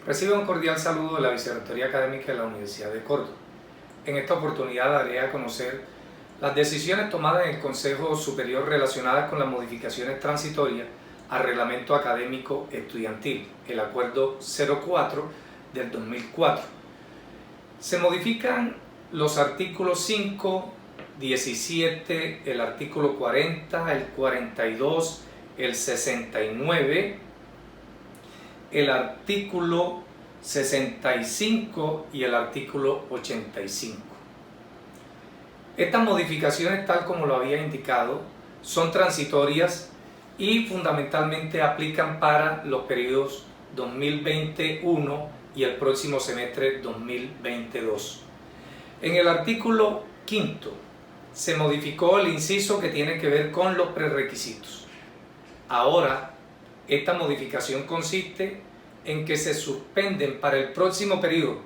Recibe un cordial saludo de la Vicerrectoría Académica de la Universidad de Córdoba. En esta oportunidad daré a conocer las decisiones tomadas en el Consejo Superior relacionadas con las modificaciones transitorias al Reglamento Académico Estudiantil, el Acuerdo 04 del 2004. Se modifican los artículos 5, 17, el artículo 40, el 42, el 69, el artículo 65 y el artículo 85. Estas modificaciones, tal como lo había indicado, son transitorias y fundamentalmente aplican para los periodos 2021 y el próximo semestre 2022. En el artículo 5 se modificó el inciso que tiene que ver con los prerequisitos. Ahora, esta modificación consiste en que se suspenden para el próximo periodo,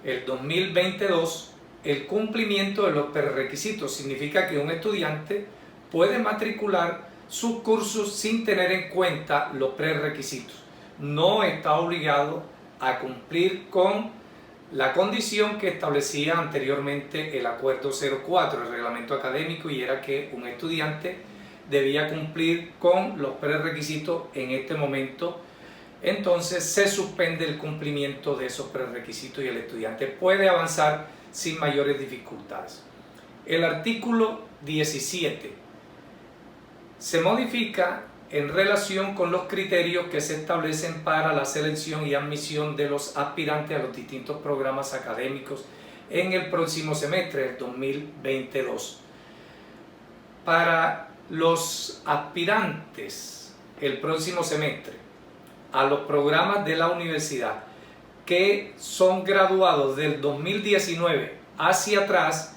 el 2022, el cumplimiento de los prerequisitos. Significa que un estudiante puede matricular sus cursos sin tener en cuenta los prerequisitos. No está obligado a cumplir con la condición que establecía anteriormente el Acuerdo 04, el reglamento académico, y era que un estudiante debía cumplir con los prerequisitos en este momento. Entonces se suspende el cumplimiento de esos prerequisitos y el estudiante puede avanzar sin mayores dificultades. El artículo 17 se modifica en relación con los criterios que se establecen para la selección y admisión de los aspirantes a los distintos programas académicos en el próximo semestre, el 2022. Para los aspirantes el próximo semestre a los programas de la universidad que son graduados del 2019 hacia atrás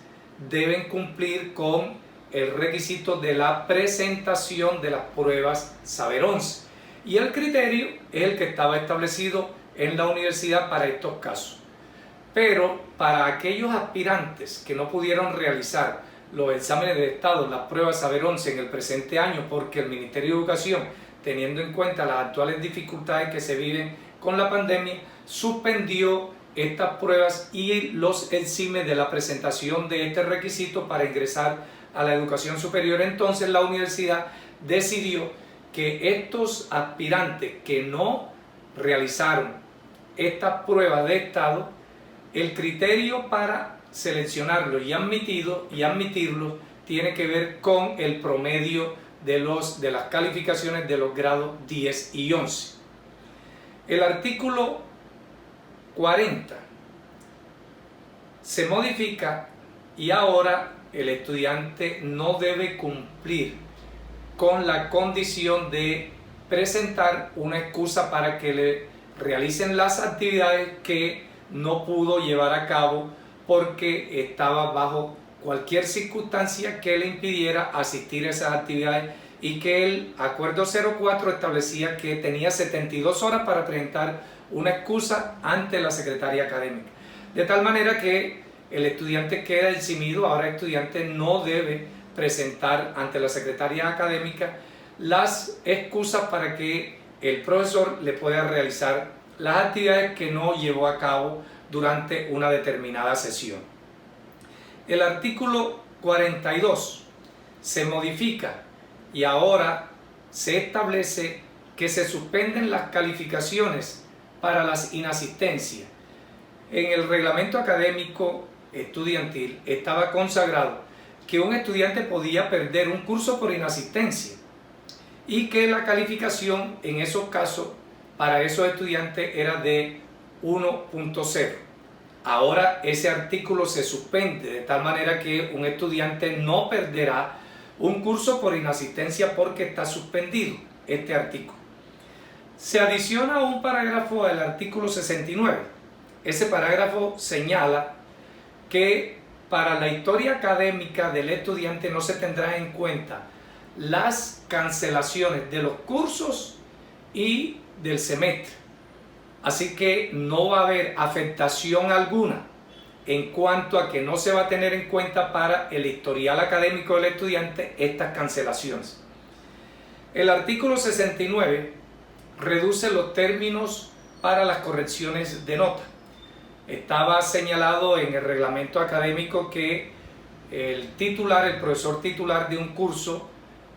deben cumplir con el requisito de la presentación de las pruebas Saber 11, y el criterio es el que estaba establecido en la universidad para estos casos. Pero para aquellos aspirantes que no pudieron realizar los exámenes de estado, las pruebas Saber 11 en el presente año, porque el Ministerio de Educación, teniendo en cuenta las actuales dificultades que se viven con la pandemia, suspendió estas pruebas y los exime de la presentación de este requisito para ingresar a la educación superior. Entonces la universidad decidió que estos aspirantes que no realizaron estas pruebas de estado, el criterio para seleccionarlos y admitirlos tiene que ver con el promedio de las calificaciones de los grados 10 y 11. El artículo 40 se modifica y ahora el estudiante no debe cumplir con la condición de presentar una excusa para que le realicen las actividades que no pudo llevar a cabo porque estaba bajo cualquier circunstancia que le impidiera asistir a esas actividades, y que el Acuerdo 04 establecía que tenía 72 horas para presentar una excusa ante la Secretaría Académica. De tal manera que el estudiante queda eximido. Ahora el estudiante no debe presentar ante la Secretaría Académica las excusas para que el profesor le pueda realizar las actividades que no llevó a cabo durante una determinada sesión. El artículo 42 se modifica y ahora se establece que se suspenden las calificaciones para las inasistencias. En el reglamento académico estudiantil estaba consagrado que un estudiante podía perder un curso por inasistencia y que la calificación en esos casos para esos estudiantes era de 1.0. Ahora ese artículo se suspende de tal manera que un estudiante no perderá un curso por inasistencia porque está suspendido este artículo. Se adiciona un parágrafo al artículo 69. Ese parágrafo señala que para la historia académica del estudiante no se tendrá en cuenta las cancelaciones de los cursos y del semestre. Así que no va a haber afectación alguna en cuanto a que no se va a tener en cuenta para el historial académico del estudiante estas cancelaciones. El artículo 69 reduce los términos para las correcciones de nota. Estaba señalado en el reglamento académico que el profesor titular de un curso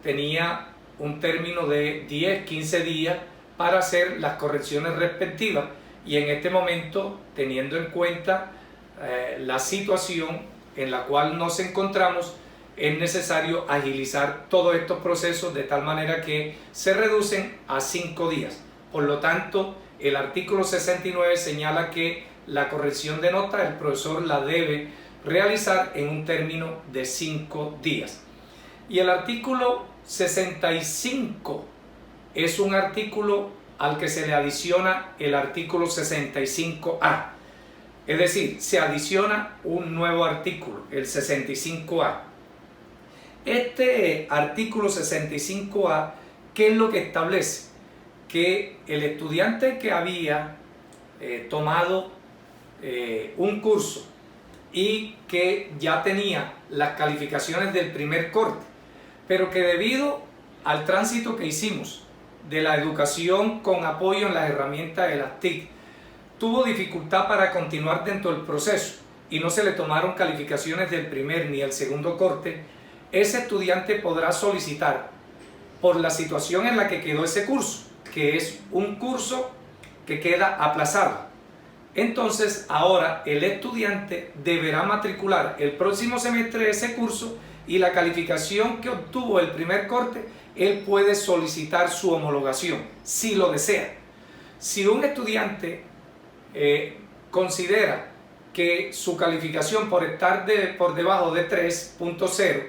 tenía un término de 10-15 días para hacer las correcciones respectivas, y en este momento, teniendo en cuenta la situación en la cual nos encontramos, es necesario agilizar todos estos procesos de tal manera que se reducen a 5 días. Por lo tanto, el artículo 69 señala que la corrección de nota el profesor la debe realizar en un término de 5 días. Y el artículo 65 es un artículo al que se le adiciona el artículo 65A. Es decir, se adiciona un nuevo artículo, el 65A. Este artículo 65A, ¿qué es lo que establece? Que el estudiante que había tomado un curso y que ya tenía las calificaciones del primer corte, pero que debido al tránsito que hicimos de la educación con apoyo en las herramientas de las TIC, tuvo dificultad para continuar dentro del proceso y no se le tomaron calificaciones del primer ni el segundo corte, ese estudiante podrá solicitar por la situación en la que quedó ese curso, que es un curso que queda aplazado. Entonces ahora el estudiante deberá matricular el próximo semestre ese curso, y la calificación que obtuvo el primer corte, él puede solicitar su homologación si lo desea. Si un estudiante considera que su calificación por estar por debajo de 3.0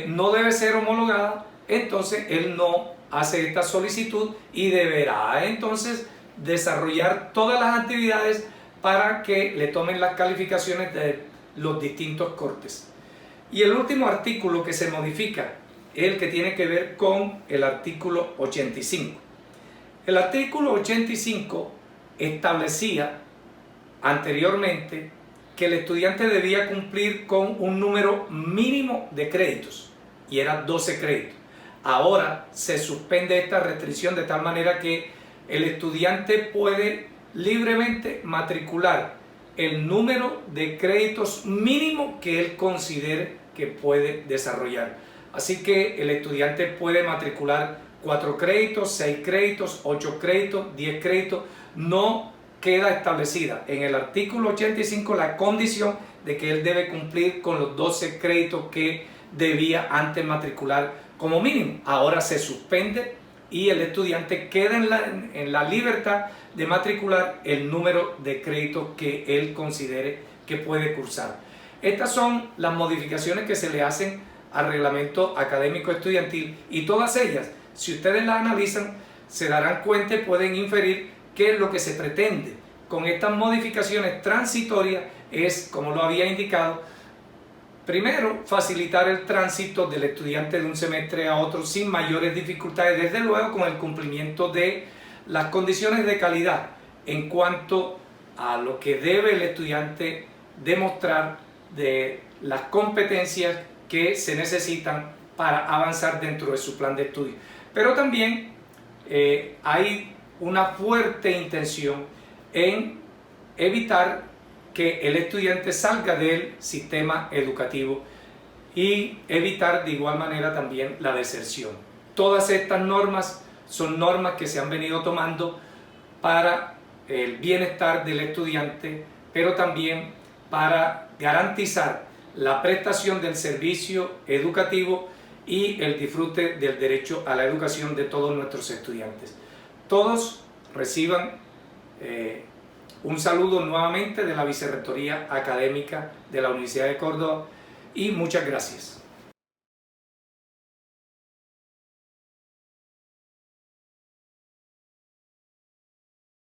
no debe ser homologada, entonces él no hace esta solicitud y deberá entonces desarrollar todas las actividades para que le tomen las calificaciones de los distintos cortes. Y el último artículo que se modifica es el que tiene que ver con el artículo 85. El artículo 85 establecía anteriormente que el estudiante debía cumplir con un número mínimo de créditos, y era 12 créditos. Ahora se suspende esta restricción de tal manera que el estudiante puede libremente matricular el número de créditos mínimo que él considere que puede desarrollar. Así que el estudiante puede matricular 4 créditos, 6 créditos, 8 créditos, 10 créditos. No queda establecida en el artículo 85 la condición de que él debe cumplir con los 12 créditos que debía antes matricular como mínimo. Ahora se suspende y el estudiante queda en la libertad de matricular el número de créditos que él considere que puede cursar. Estas son las modificaciones que se le hacen al reglamento académico estudiantil, y todas ellas, si ustedes las analizan, se darán cuenta y pueden inferir qué es lo que se pretende con estas modificaciones transitorias. Es, como lo había indicado, primero, facilitar el tránsito del estudiante de un semestre a otro sin mayores dificultades, desde luego con el cumplimiento de las condiciones de calidad en cuanto a lo que debe el estudiante demostrar de las competencias que se necesitan para avanzar dentro de su plan de estudio. Pero también hay una fuerte intención en evitar que el estudiante salga del sistema educativo y evitar de igual manera también la deserción. Todas estas normas son normas que se han venido tomando para el bienestar del estudiante, pero también para garantizar la prestación del servicio educativo y el disfrute del derecho a la educación de todos nuestros estudiantes. Todos reciban un saludo nuevamente de la Vicerrectoría Académica de la Universidad de Córdoba, y muchas gracias.